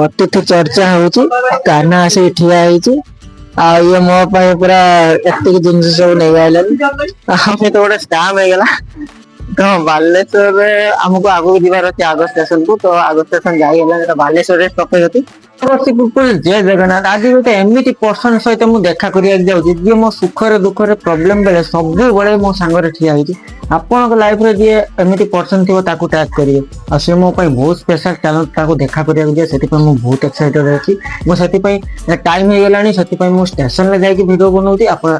ଅତିଥି ଚର୍ଚ୍ଚା ହଉଛି, କାହ୍ନା ଆସିକି ଠିଆ ହେଇଛି। ଆଉ ଇଏ ମୋ ପାଇଁ ପୁରା ଏତିକି ଜିନିଷ ସବୁ ନେଇ ଆଇଲାନି। ଆଉ ସେ ତ ଗୋଟେ ସ୍କାମ ହେଇଗଲା। ତ ବାଲେଶ୍ୱରରେ ଆମକୁ ଆଗକୁ ଯିବାର ଅଛି ଆଗ ଷ୍ଟେସନକୁ। ତ ଆଗ ଷ୍ଟେସନ ଯାଇ ହେଲା, ବାଲେଶ୍ୱରରେ ଷ୍ଟପେଜ ଅଛି। ଜୟ ଜଗନ୍ନାଥ। ଆଜି ଗୋଟେ ଏମିତି ପର୍ସନ ସହିତ ମୁଁ ଦେଖା କରିବାକୁ ଯାଉଛି ଯିଏ ମୋ ସୁଖରେ ଦୁଃଖରେ ପ୍ରୋବ୍ଲେମ ବେଳେ ସବୁବେଳେ ମୋ ସାଙ୍ଗରେ ଠିଆ ହେଇଛି। ଆପଣଙ୍କ ଲାଇଫରେ ଯିଏ ଏମିତି ପର୍ସନ ଥିବ ତାକୁ ଟ୍ୟାଗ କରିବେ। ଆଉ ସେ ମୋ ପାଇଁ ବହୁତ ସ୍ପେଶାଲ, ଚାଲ ତାକୁ ଦେଖା କରିବାକୁ ଯାଏ। ସେଥିପାଇଁ ମୁଁ ବହୁତ ଏକ୍ସାଇଟେଡ ଅଛି। ମୁଁ ସେଥିପାଇଁ ଟାଇମ ହେଇଗଲାଣି, ସେଥିପାଇଁ ମୁଁ ଷ୍ଟେସନରେ ଯାଇକି ଭିଡିଓ ବନଉଛି। ଆପଣ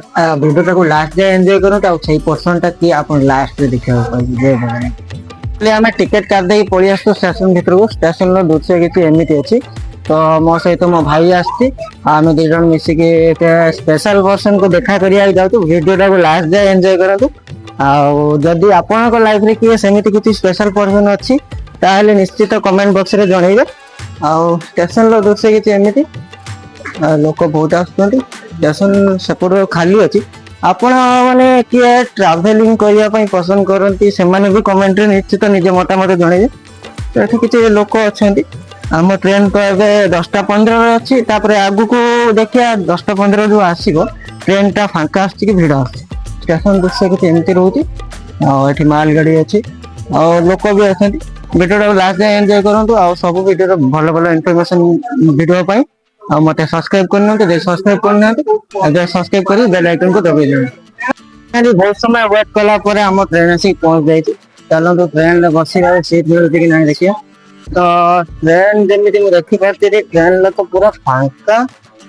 ଭିଡିଓଟାକୁ ଲାଷ୍ଟ ଯାଏ ଏନ୍ଜୟ କରନ୍ତୁ। ଆଉ ସେଇ ପର୍ସନଟା କିଏ ଆପଣ ଲାଷ୍ଟରେ ଦେଖିବାକୁ ପାଇବେ। ଜୟ ଜଗନ୍ନାଥ। ଆମେ ଟିକେଟ କାଟି ଦେଇକି ପଳେଇ ଆସୁଛୁ ଷ୍ଟେସନ ଭିତରକୁ। ଷ୍ଟେସନର ଦୃଶ୍ୟ କିଛି ଏମିତି ଅଛି। ତ ମୋ ସହିତ ମୋ ଭାଇ ଆସିଛି। ଆମେ ଦି ଜଣ ମିଶିକି ସ୍ପେଶାଲ ପର୍ସନକୁ ଦେଖା କରିବାକୁ ଯାଉଛୁ। ଭିଡିଓଟାକୁ ଲାଷ୍ଟ ଯାଏ ଏନ୍ଜୟ କରନ୍ତୁ। ଆଉ ଯଦି ଆପଣଙ୍କ ଲାଇଫରେ କିଏ ସେମିତି କିଛି ସ୍ପେଶାଲ ପର୍ସନ ଅଛି ତାହେଲେ ନିଶ୍ଚିତ କମେଣ୍ଟ ବକ୍ସରେ ଜଣେଇବେ। ଆଉ ଷ୍ଟେସନର ଦୃଶ୍ୟ କିଛି ଏମିତି, ଲୋକ ବହୁତ ଆସୁଛନ୍ତି। ଷ୍ଟେସନ ସେପଟ ଖାଲି ଅଛି। ଆପଣ ମାନେ କିଏ ଟ୍ରାଭେଲିଂ କରିବା ପାଇଁ ପସନ୍ଦ କରନ୍ତି ସେମାନେ ବି କମେଣ୍ଟରେ ନିଶ୍ଚିତ ନିଜ ମତାମତ ଜଣେଇବେ। ଏଠି କିଛି ଲୋକ ଅଛନ୍ତି। ଆମ ଟ୍ରେନ ତ ଏବେ 10:15 ଅଛି। ତାପରେ ଆଗକୁ ଦେଖିବା 10:15 ଯୋଉ ଆସିବ ଟ୍ରେନଟା ଫାଙ୍କା ଆସୁଛି କି ଭିଡ ଆସୁଛି। ଷ୍ଟେସନ ଦୃଶ୍ୟ କିଛି ଏମିତି ରହୁଛି। ଆଉ ଏଠି ମାଲ ଗାଡି ଅଛି, ଆଉ ଲୋକ ବି ଅଛନ୍ତି। ଭିଡିଓଟାକୁ ଲାଷ୍ଟ ଯାଏ ଏନ୍ଜୟ କରନ୍ତୁ। ଆଉ ସବୁ ଭିଡିଓର ଭଲ ଭଲ ଇନଫର୍ମେସନ ଭିଡିଓ ପାଇଁ ଆଉ ମତେ ସବସ୍କ୍ରାଇବ କରିନିଅନ୍ତୁ। ଯଦି ସବସ୍କ୍ରାଇବ କରିନାହାନ୍ତି ଏବେ ସବସ୍କ୍ରାଇବ କରି ବେଲ ଆଇକନକୁ ଦବେଇ ଦିଅନ୍ତୁ। ବହୁତ ସମୟ ୱେଟ କଲା ପରେ ଆମ ଟ୍ରେନ ଆସିକି ପହଞ୍ଚି ଯାଇଛି। ଚାଲନ୍ତୁ ଟ୍ରେନରେ ବସିବା, ସିଟ୍ ମିଳୁଛି କି ନାହିଁ ଦେଖିବା। ତ ଟ୍ରେନ ଯେମିତି ମୁଁ ଦେଖିପାରୁଛି ଟ୍ରେନରେ ତ ପୁରା ଫାଙ୍କା,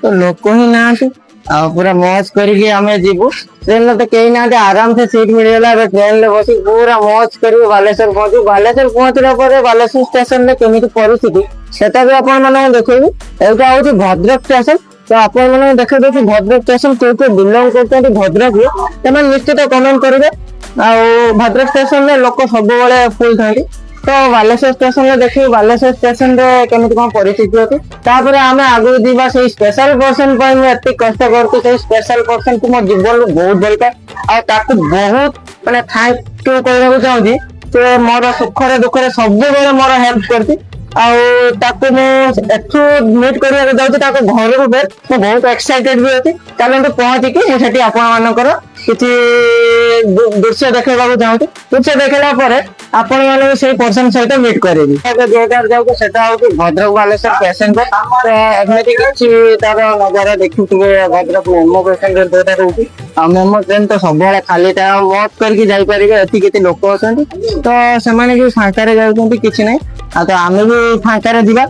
ତ ଲୋକ ହିଁ ନାହାନ୍ତି। ଆଉ ପୁରା ମौज କରିକି ଆମେ ଯିବୁ। ଟ୍ରେନରେ ତ କେହି ନାହାନ୍ତି, ଆରାମସେ ସିଟ୍ ମିଳିଗଲା। ଏବେ ଟ୍ରେନରେ ବସି ପୁରା मौज କରିବୁ, ବାଲେଶ୍ୱର ପହଞ୍ଚିବୁ। ବାଲେଶ୍ୱର ପହଞ୍ଚିଲା ପରେ ବାଲେଶ୍ୱର ଷ୍ଟେସନରେ କେମିତି ପରିସ୍ଥିତି ସେଟା ବି ଆପଣ ମାନଙ୍କୁ ଦେଖେଇବୁ। ଏଇଟା ହଉଛି ଭଦ୍ରକ ଷ୍ଟେସନ। ତ ଆପଣ ମାନଙ୍କୁ ଦେଖେଇ ଦଉଛି ଭଦ୍ରକ ଷ୍ଟେସନ କୋଉ କୋଉ ବିଲଙ୍ଗ କରୁଛନ୍ତି ଭଦ୍ରକରୁ ସେମାନେ ନିଶ୍ଚିତ କମେଣ୍ଟ କରିବେ। ଆଉ ଭଦ୍ରକ ଷ୍ଟେସନରେ ଲୋକ ସବୁବେଳେ ଫୁଲ ଥାନ୍ତି। ତ ବାଲେଶ୍ୱର ଷ୍ଟେସନରେ ଦେଖିବୁ ବାଲେଶ୍ୱର ଷ୍ଟେସନରେ କେମିତି କଣ ପରିସ୍ଥିତି ଅଛି। ତାପରେ ଆମେ ଆଗକୁ ଯିବା ସେଇ ସ୍ପେଶାଲ ପର୍ସନ ପାଇଁ। ମୁଁ ଏତିକି କଷ୍ଟ କରୁଛି, ସେଇ ସ୍ପେଶାଲ ପର୍ସନକୁ ମୋ ଜୀବନରୁ ବହୁତ ଭଲ ପାଏ। ଆଉ ତାକୁ ବହୁତ ମାନେ ଥ୍ୟାଙ୍କ ୟୁ କହିବାକୁ ଚାହୁଁଛି। ସେ ମୋର ସୁଖରେ ଦୁଃଖରେ ସବୁବେଳେ ମୋର ହେଲ୍ପ କରିଛି। ଆଉ ତାକୁ ମୁଁ ଏଠୁ ମିଟ୍ କରିବାକୁ ଯାଉଛି ତାକୁ ଘରକୁ ମୁଁ ବହୁତ ଏକ୍ସାଇଟେଡ ବି ଅଛି। ଚାଲନ୍ତୁ ପହଞ୍ଚିକି ମୁଁ ସେଠି ଆପଣ ମାନଙ୍କର କିଛି ଦୃଶ୍ୟ ଦେଖେଇବାକୁ ଚାହୁଁଛି। ଦୃଶ୍ୟ ଦେଖେଇଲା ପରେ ଆପଣ ମାନଙ୍କୁ ସେଇ ପର୍ସନ ସହିତ ମିଟ୍ କରିବି। ଏବେ ଯୋଉଟାରେ ଯାଉଛି ସେଟା ହଉଛି ଭଦ୍ରକ ବାଲେଶ୍ୱର ପ୍ୟାସେଞ୍ଜର। ଏମିତି କିଛି ତାର ନଜାରା ଦେଖୁଥିବେ ଭଦ୍ରକ ମେମୋ ପ୍ୟାସେଞ୍ଜର ଯୋଉଟା ରହୁଛି। ଆଉ ମେମୋ ଟ୍ରେନ ତ ସବୁବେଳେ ଖାଲି ଥାଏ, ମौज କରିକି ଯାଇପାରିବେ। ଏଠି କିଛି ଲୋକ ଅଛନ୍ତି, ତ ସେମାନେ ଯୋଉ ଫାଙ୍କାରେ ଯାଉଛନ୍ତି କିଛି ନାହିଁ। ଆଉ ତ ଆମେ ବି ଫାଙ୍କାରେ ଯିବା।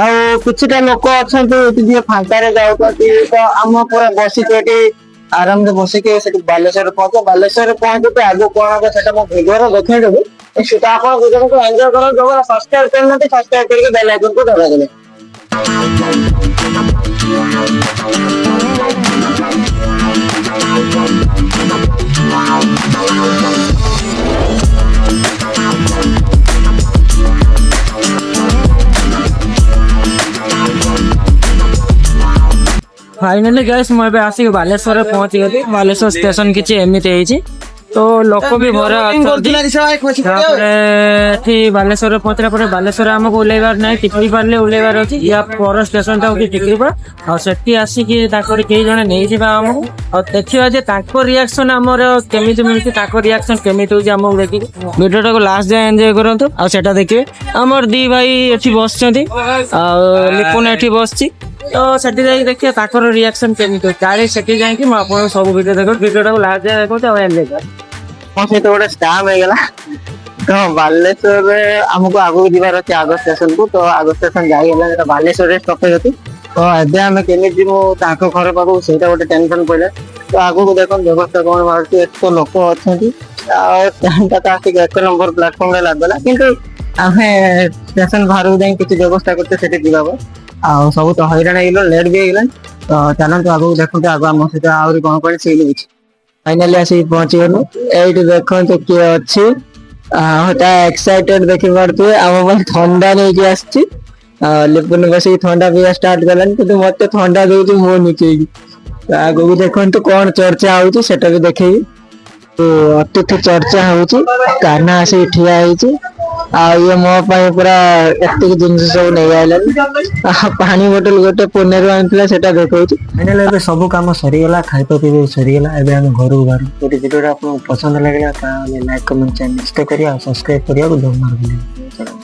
ଆଉ କିଛିଟା ଲୋକ ଅଛନ୍ତି ଏଠି ଯିଏ ଫାଙ୍କାରେ ଯାଉଛନ୍ତି। ତ ଆମ ପୁରା ବସିଛୁ ଏଠି ଆରାମରେ ବସିକି ସେଠି ବାଲେଶ୍ୱରରେ ପହଞ୍ଚ। ବାଲେଶ୍ୱରରେ ପହଞ୍ଚିକି ଆଗକୁ କଣ ହବ ସେଟା ମୁଁ ଭିଡିଓରେ ଦେଖେଇଦେବି। ସେଟା ଆପଣ ଭିଡିଓକୁ ଏନ୍ଜୟ କରନ୍ତୁ। ସବସ୍କ୍ରାଇବ କରିନାହାନ୍ତି ସବସ୍କ୍ରାଇବ କରିକି ବେଲ ଆଇକନକୁ ଦବାଇଦେବେ। फाइनाली गाइस ମୁଁ ଏବେ ଆସିକି ବାଲେଶ୍ୱରରେ ପହଞ୍ଚିଗଲି। ବାଲେଶ୍ୱର ଷ୍ଟେସନ କିଛି ଏମିତି ହେଇଛି। ତ ଲୋକ ବି ଭରା ଅଛନ୍ତି। ତାପରେ ଏଠି ବାଲେଶ୍ୱରରେ ପହଞ୍ଚିଲା ପରେ ବାଲେଶ୍ୱରରେ ଆମକୁ ଓହ୍ଲେଇବାର ନାହିଁ, ଟିକିରିପାଳରେ ଓହ୍ଲେଇବାର ଅଛି। ୟା ପର ଷ୍ଟେସନଟା ହଉଛି ଟିକିରିପାଳ। ଆଉ ସେଠି ଆସିକି ତାଙ୍କର କେହି ଜଣେ ନେଇଯିବା ଆମକୁ। ଆଉ ଦେଖିବା ଯେ ତାଙ୍କ ରିଆକ୍ସନ ଆମର କେମିତି ମିଳୁଛି, ତାଙ୍କ ରିଆକ୍ସନ କେମିତି ହଉଛି ଆମକୁ ଦେଖିକି ଭିଡିଓଟାକୁ ଲାଷ୍ଟ ଯାଏ ଏନ୍ଜୟ କରନ୍ତୁ। ଆଉ ସେଟା ଦେଖିବେ। ଆମର ଦି ଭାଇ ଏଠି ବସିଛନ୍ତି, ଆଉ ଲିପୁନ ଏଠି ବସିଛି। ତ ସେଠି ଯାଇକି ଦେଖିବା ତାଙ୍କର ରିଆକ୍ସନ କେମିତି ହଉଛି। ତାହେଲେ ସେଠି ଯାଇକି ମୁଁ ଆପଣଙ୍କୁ ସବୁ ଭିଡିଓ ଦେଖୁଛି। ଭିଡିଓଟାକୁ ଲାଷ୍ଟ ଯାଏ ଦେଖୁଛି ଆଉ ଏନ୍ଜୟ କର। ମୋ ସହିତ ଗୋଟେ ସ୍କାମ ହେଇଗଲା। ତ ବାଲେଶ୍ୱରରେ ଆମକୁ ଆଗକୁ ଯିବାର ଅଛି ଆଗ ଷ୍ଟେସନକୁ। ତ ଆଗ ଷ୍ଟେସନ ଯାଇ ହେଲା, ସେଟା ବାଲେଶ୍ୱରରେ ଷ୍ଟପେଜ ଅଛି। ତ ଏବେ ଆମେ କେମିତି ଯିବୁ ତାଙ୍କ ଘର ପାଖକୁ ସେଇଟା ଗୋଟେ ଟେନସନ ପଡିଲା। ତ ଆଗକୁ ଦେଖନ୍ତୁ ବ୍ୟବସ୍ଥା କଣ ବାହାରୁଛି। ଏତେ ତ ଲୋକ ଅଛନ୍ତି। ଆଉ ଟ୍ରେନଟା ତ ଆସିକି 1 ନମ୍ବର ପ୍ଲାଟଫର୍ମରେ ଲାଗିଗଲା। କିନ୍ତୁ ଆମେ ଷ୍ଟେସନ ବାହାରକୁ ଯାଇ କିଛି ବ୍ୟବସ୍ଥା କରୁଛେ ସେଠି ଯିବା ପାଇଁ। ଆଉ ସବୁ ତ ହଇରାଣ ହେଇଗଲା, ଲେଟ୍ ବି ହେଇଗଲାଣି। ତ ଚାଲନ୍ତୁ ଆଗକୁ ଦେଖନ୍ତୁ ଆଗ ଆମ ସହିତ ଆହୁରି କଣ କଣ ସିନ୍ ଅଛି। ଫାଇନାଲି ଆସିକି ପହଞ୍ଚିଗଲୁ। ଏଇଠି ଦେଖନ୍ତୁ କିଏ ଅଛି। ତା ଏକ୍ସାଇଟେଡ ଦେଖିପାରୁଥିବେ। ଆମ ପାଇଁ ଥଣ୍ଡା ନେଇକି ଆସିଛି। ଲିପୁନ ବସିକି ଥଣ୍ଡା ପିଇବା ଷ୍ଟାର୍ଟ କଲାଣି, କିନ୍ତୁ ମତେ ଥଣ୍ଡା ଦଉଛି ମୁହଁ ଲୁଚେଇକି। ଆଗକୁ ଦେଖନ୍ତୁ କଣ ଚର୍ଚ୍ଚା ହଉଛି ସେଟା ବି ଦେଖେଇବି। ଅତିଥି ଚର୍ଚ୍ଚା ହଉଛି, କାହ୍ନା ଆସିକି ଠିଆ ହେଇଛି। ये मो पूरा एतिक जिन सब नहीं आइलानी पानी बोतल गोटे पुनेरु आनिथिला सेटा देखौची फाइनल एबे सब काम सरीगला खाइपा पीबे सरीगला एबे हम घर बाहर যদি ভিডিওটা আপনাদের পছন্দ লাগলে তাহলে লাইক কমেন্ট চ্যানেল সবস্ক্রাইব করিয়া সবস্ক্রাইব করিয়া দম মার